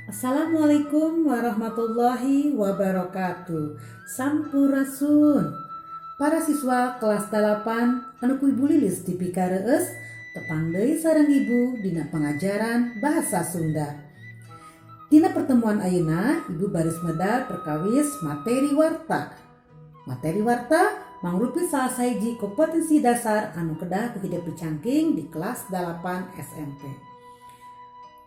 Assalamualaikum warahmatullahi wabarakatuh. Sampurasun. Para siswa kelas 8 anu ku Ibu Lilis di Pikareus tepang deui sareng Ibu dina pengajaran bahasa Sunda. Dina pertemuan ayeuna Ibu baris medal perkawis materi warta. Materi warta mangrupi salah sahiji kompetensi dasar anu kedah ku hidup dicangking di kelas 8 SMP.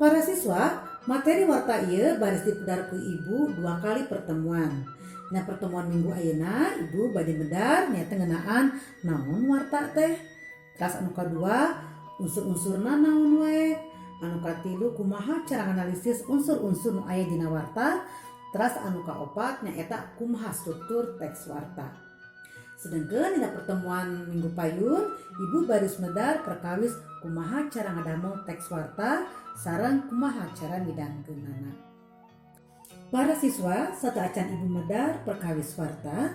Para siswa, materi warta ieu baris dipedar ku Ibu 2 kali pertemuan. Nah, pertemuan minggu ayeuna Ibu bade medar nyaeta ngeunaan naon warta teh. Terus anu kadua, unsur-unsurna naon wae. Anu katilu kumaha cara analisis unsur-unsur nu aya dina warta. Terus anu kaopat nyaeta kumaha struktur teks warta. Sedengkeun dina pertemuan minggu payun, Ibu baris medar perkawis kumaha cara ngadamel teks warta sareng kumaha cara midangkeunana. Para siswa, sateuacan Ibu medar perkawis warta,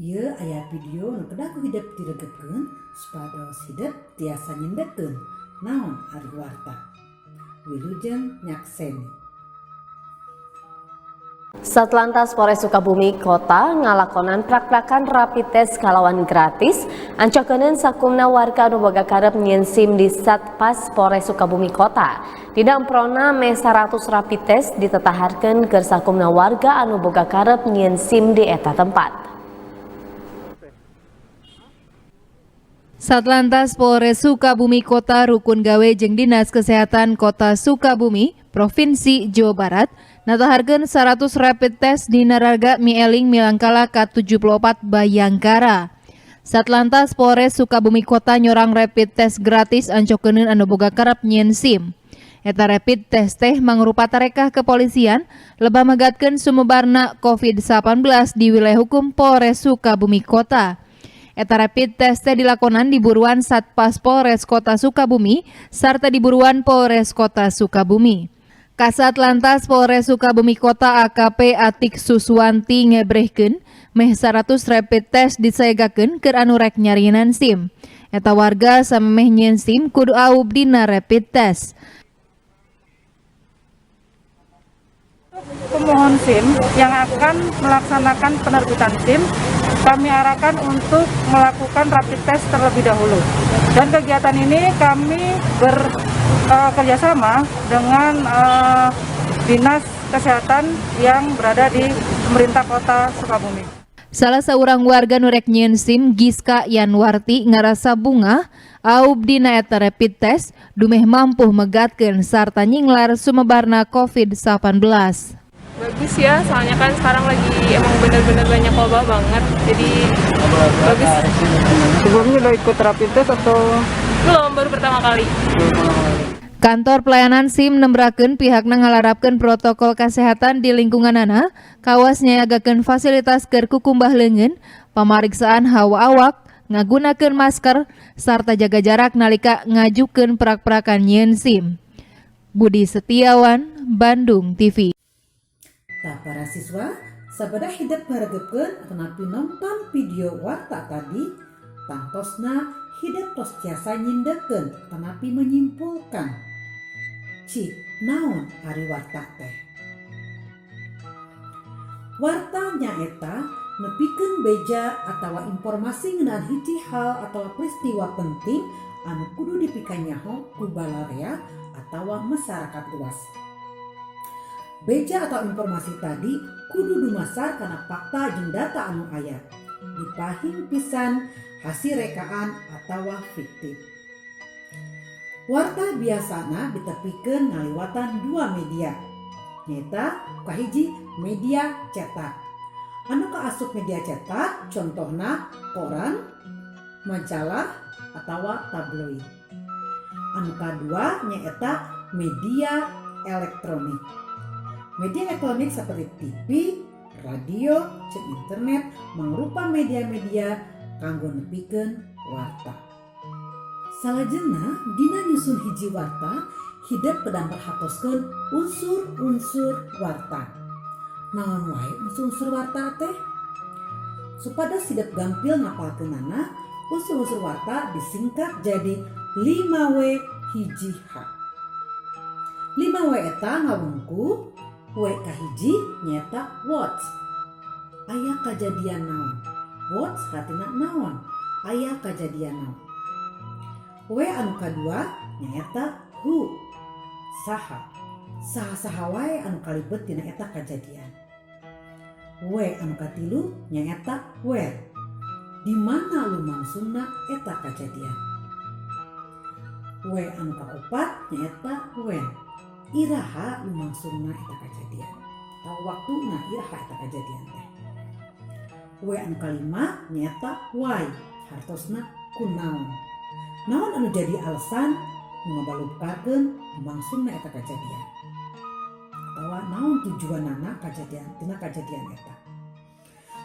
ieu aya video nu kedah ku hideuk diregepkeun supados hideuk tiasa nyendeukeun naon ari warta. Wilujeng nyakseni. Satlantas Polres Sukabumi Kota ngalakonan prak-prakan rapid test kalawan gratis ancokeun sakumna warga anu boga karep nyieun SIM di Satpas Polres Sukabumi Kota. Dina emprona me 100 rapid test ditetaharkeun keur sakumna warga anu boga karep nyieun SIM di eta tempat. Satlantas Polres Sukabumi Kota rukun gawe jeung Dinas Kesehatan Kota Sukabumi Provinsi Jawa Barat nataharkeun 100 rapid test di Naraga Mieling Milangkala K74 Bayangkara. Satlantas Polres Sukabumi Kota nyorang rapid test gratis ancokeun anu boga karep nyieun SIM. Eta rapid test teh mangrupa tarekah kepolisian lebah megatkeun sumebarna COVID-19 di wilayah hukum Polres Sukabumi Kota. Eta rapid test teh dilakonan di buruan Satpas Polres Kota Sukabumi sarta di buruan Polres Kota Sukabumi. Kasat Lantas Polres Sukabumi Kota AKP Atik Suswanti ngebrehkeun meh 100 rapid test disaegakeun keur anu rek nyarinan SIM. Eta warga samemeh nyieun SIM kudu aub dina rapid test. Pemohon SIM yang akan melaksanakan penerbitan SIM kami arahkan untuk melakukan rapid test terlebih dahulu. Dan kegiatan ini kami bekerjasama dengan Dinas Kesehatan yang berada di pemerintah Kota Sukabumi. Salah seorang warga nu rek nyieun SIM Giska Yanwarti ngarasa bunga aub dina eta rapid test dumeh mampu megatkeun sarta nyinglar sumebarna COVID-19. Bagus ya, soalnya kan sekarang lagi emang bener-bener banyak wabah banget, jadi bagus. Sebelumnya udah ikut rapid test atau? Belum, baru pertama kali. Kantor pelayanan SIM nembrakeun pihakna ngalarapkeun protokol kesehatan di lingkunganana, kawas nyayagakeun fasilitas keur kukumbah leungeun, pamariksaan hawa awak, ngagunakeun masker, sarta jaga jarak nalika ngajukeun prak-prakan nyieun SIM. Budi Setiawan, Bandung TV. Tah para siswa, sabada hideuk haregepkeun atunapi nonton video warta tadi, tantosna hideuk tos tiasa nyindeukeun atunapi menyimpulkan. Cik, naon ari warta teh? Warta nyaeta nepikeun beja atawa informasi ngeunaan hiji hal atawa peristiwa penting anu kudu dipikeun nyaho ku balarea atawa masyarakat luas. Beja atau informasi tadi kudu dumasar karena fakta jeung data anu aya. Dipahing pisan hasil rekaan atawa fiktif. Warta biasana ditepikeun ngaliwatan 2 media. Nyaeta kahiji media cetak. Anu kaasup media cetak contohna koran, majalah atawa tabloid. Anu kadua nyaeta media elektronik. Media elektronik seperti TV, radio, jeung internet mangrupa media-media kanggo nepikeun warta. Salajengna dina nyusun hiji warta hideep pedang perhatoskeun unsur-unsur warta. Naon wae unsur-unsur warta teh? Supados hideep gampil ngapalkeunana, unsur-unsur warta disingkat jadi 5W hiji H. 5W eta ngawungku W kahiji nyata what. Aya kajadian naon. What artina naon. Aya kajadian naon. W anu kadua nyata who. Saha. Saha wae anu kalibet tina eta kajadian. W anu katilu nyata where. Di mana lumangsungna eta kajadian. W anu kaopat nyata when. Iraha lumangsungna eta kajadian. Tau waktuna iraha eta kajadian teh. W anu kalima nyata why. Hartosna kunaon. Naon anu jadi alasan ngabalupkakeun lumangsungna eta kajadian. Atawa naon tujuanana kajadian tina kajadian eta.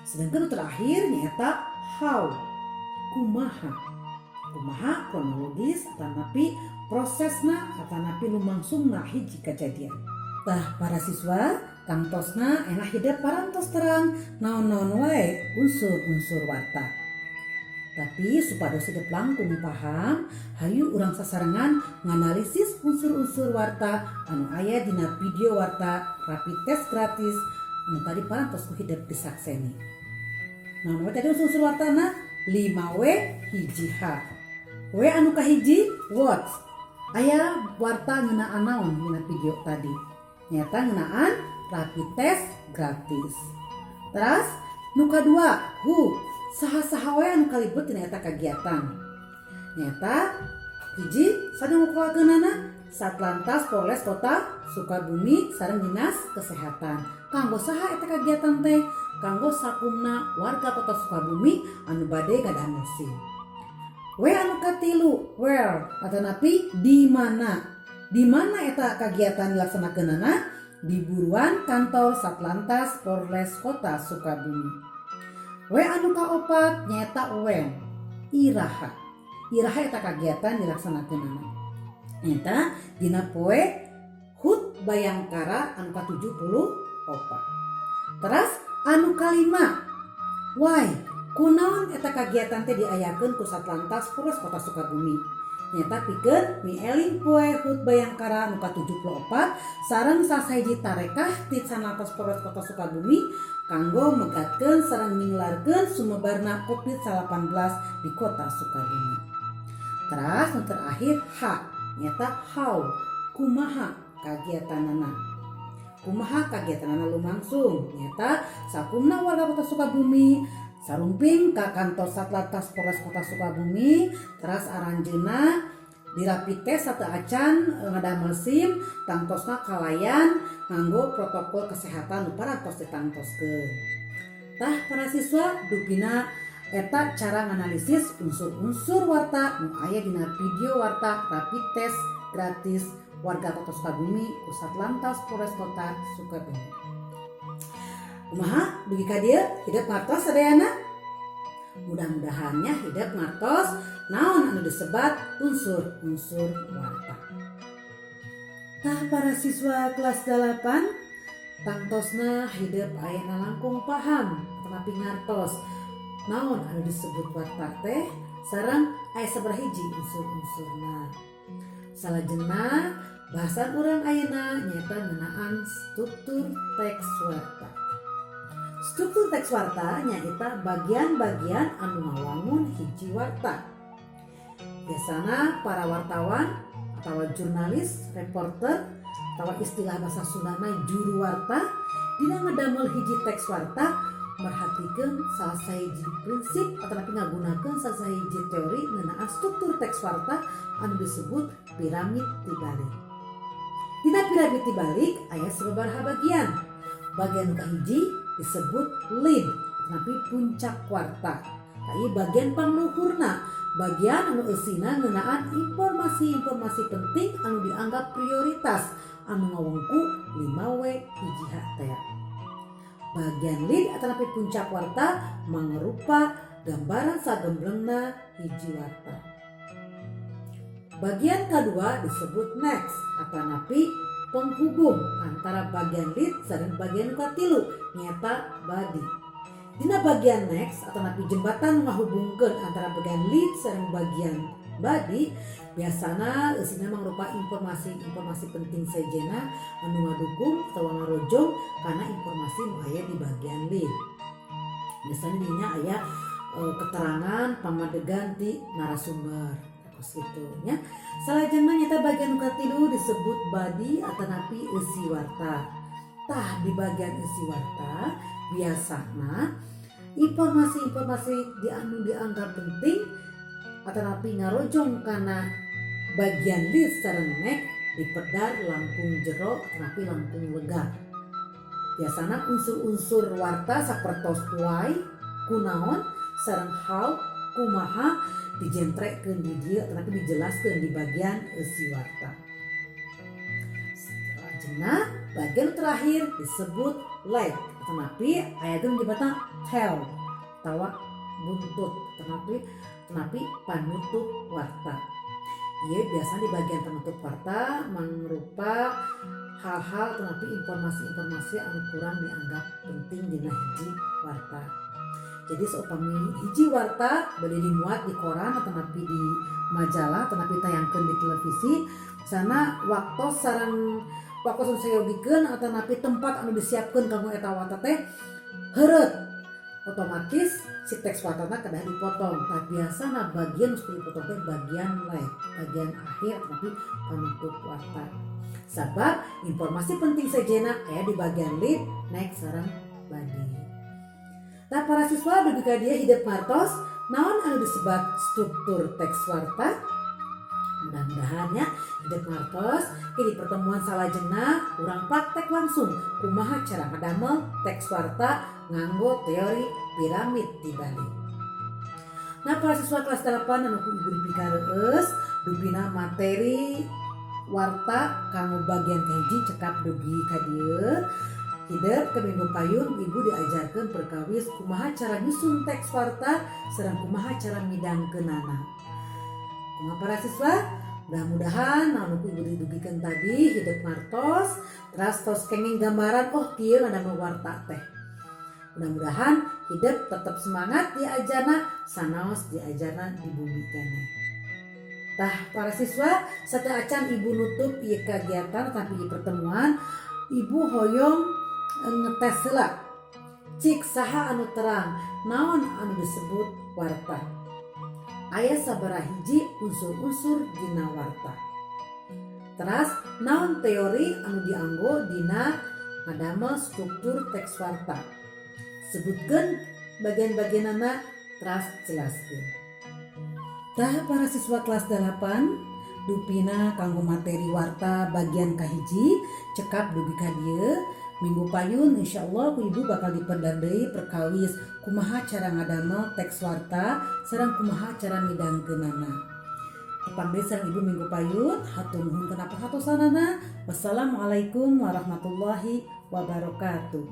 Sedangkan terakhir nyata how. Kumaha. Kumaha kronologis atanapi prosesna atanapi lumangsungna hiji kajadian. Tah para siswa kangtosna enak hideep parantos terang naon-naon wae unsur-unsur warta. Tapi supados hideep langkung paham, hayu urang sasarengan nganalisis unsur-unsur warta anu aya dina video warta rapid test gratis anu tadi parantos ku hideep disakseni. Naon wae tadi unsur-unsur wartana? 5W hiji H. W anu kahiji what. Aya warta ngeunaan naon dina video tadi? Nyata ngeunaan rapid test gratis. Terus nu kadua who. Saha-saha wae anu kalibet tina eta kagiatan. Nyata hiji sareng ngukuakeunana Satlantas Polres Kota Sukabumi sareng Dinas Kesehatan. Kanggo saha eta kagiatan teh? Kanggo sakumna warga Kota Sukabumi anu bade ngadangu SIM. W anu katilu where atanapi di mana. Di mana eta kagiatan dilaksanakeunana? Di buruan kantor Satlantas Polres Kota Sukabumi. W anu kaopat nyata when. Iraha. Iraha eta kagiatan dilaksanakeunana. Nyata dina poe HUT Bayangkara anu ka-74. Terus anu kalima why. Kunaon eta kagiatan teh diayakeun ku Satlantas Polres Kota Sukabumi. Nyata pikeun mieling poe HUT Bayangkara anu ka-74 sareng sasahiji tarekah ti Satlantas Polres Kota Sukabumi kanggo megatkeun sareng ninglarkeun sumebarna COVID-19 di Kota Sukabumi. Terus nu terakhir H nyata how. Kumaha kagiatanana. Kumaha kagiatanana lumangsung. Nyata sakumna warga Kota Sukabumi sarumping ka kantor Satlantas Polres Kota Sukabumi, terus aranjeuna di rapid test satu acan ngadamel SIM tangtosna kalayan nganggo protokol kesehatan nu parantos ditangtoskeun. Tah para siswa dupina eta cara nganalisis unsur-unsur warta nu aya dina video warta rapid test gratis warga Kota Sukabumi ku Satlantas Polres Kota Sukabumi. Kumaha dugi ka dieu hideep ngartos sadayana? Mudah-mudahannya hideep ngartos naon anu disebat unsur-unsur warta. Tah para siswa kelas 8 tangtosna hideep ayeuna langkung paham tetapi ngartos naon anu disebut warta teh sareng aya sabaraha hiji unsur-unsurna. Salajengna bahasan urang ayeuna nyaeta ngeunaan struktur teks warta. Struktur teks warta nyaeta bagian-bagian anu ngawangun hiji warta. Biasana para wartawan atau jurnalis, reporter, atau istilah bahasa Sundana juru warta dina ngedamel hiji teks warta merhatikeun salah sahiji prinsip atau ngagunakeun salah sahiji teori ngeunaan struktur teks warta anu disebut piramid tibalik. Dina piramid tibalik aya sababaraha bagian. Bagian kahiji disebut lead, tapi puncak warta. Tapi bagian pangluhurna, bagian anu eusina ngeunaan informasi-informasi penting anu dianggap prioritas anu ngawungku 5W hiji teh. Bagian lead atau puncak warta mangrupa gambaran sagemblengna hiji warta. Bagian kedua disebut next atanapi penghubung antara bagian lead sareng bagian katilu nyata body. Dina bagian next atanapi jembatan menghubungkan antara bagian lead sareng bagian body biasana eusina mangrupa informasi penting sejenna anu ngadukung atawa ngarojong karena informasi nu aya di bagian lead. Biasanya dinya aya keterangan pamadegan ti narasumber gitu nya. Salajengna nyata bagian katilu disebut body atanapi eusi warta. Tah di bagian eusi warta biasana informasi-informasi anu dianggap penting atanapi ngarojong kana bagian lead sareng next dipedar langkung jero atanapi langkung lega. Biasana unsur-unsur warta sapertos why, kunaon, sareng how, kumaha dijentrekkeun di dieu tetapi dijelaskeun di bagian eusi warta. Selanjutnya bagian terakhir disebut leg tetapi aya geus nyebutna tail tawa buntut tetapi panutup warta. Ieu biasa di bagian penutup warta mangrupa hal-hal tetapi informasi-informasi anu kurang dianggap penting dina hiji warta. Jadi seupami hiji warta boleh dimuat di koran atau napi di majalah atau napi tayangkeun di televisi sana waktu sayogikeun atau napi tempat anu disiapkeun kanggo eta warta teh heureut otomatis si teks wartana kedah dipotong. Tapi biasana bagian nu dipotong teh bagian bagian akhir tapi penutup warta. Sabab informasi penting sejenna aya di bagian lead, next sareng body. Nah para siswa dugi ka dieu hidup martos naon anu disebat struktur teks warta. Mudah-mudahan ya hidup martos di pertemuan salajengna urang praktek langsung kumaha cara ngadamel teks warta nganggo teori piramid di Bali. Nah para siswa kelas 8 anu ibu dipikareus dupina materi warta kanggo bagian kahiji cekap dugi ka dieu. Hidup ke minggu payun ibu diajarkan perkawis kumaha cara nyusun teks warta sareng kumaha cara midangkeunana. Kumaha para siswa, mudah-mudahan anu ibu didugikeun tadi hidup martos tos kenging gambaran kieu ngadamel warta teh. Mudah-mudahan hidup tetap semangat diajarna sanaos diajarna di bumi keneh. Tah para siswa sateuacan ibu nutup ieu kegiatan tapi di pertemuan ibu hoyong ngetes heula cik saha anu terang naon anu disebut warta. Aya sabaraha hiji unsur-unsur dina warta. Teras naon teori anu dianggo dina ngadamel struktur teks warta. Sebutkeun bagian-bagianana teras jelaskeun. Tah para siswa kelas 8 dupina kanggo materi warta bagian kahiji cekap dugi ka dieu. Minggu payun insyaallah ku ibu bakal dipedar deui perkawis kumaha cara ngadamel teks warta sareng kumaha cara midangkeunana. Tepang deui sareng ibu minggu payun hatur nuhun kana perhatosanana. Wassalamualaikum warahmatullahi wabarakatuh.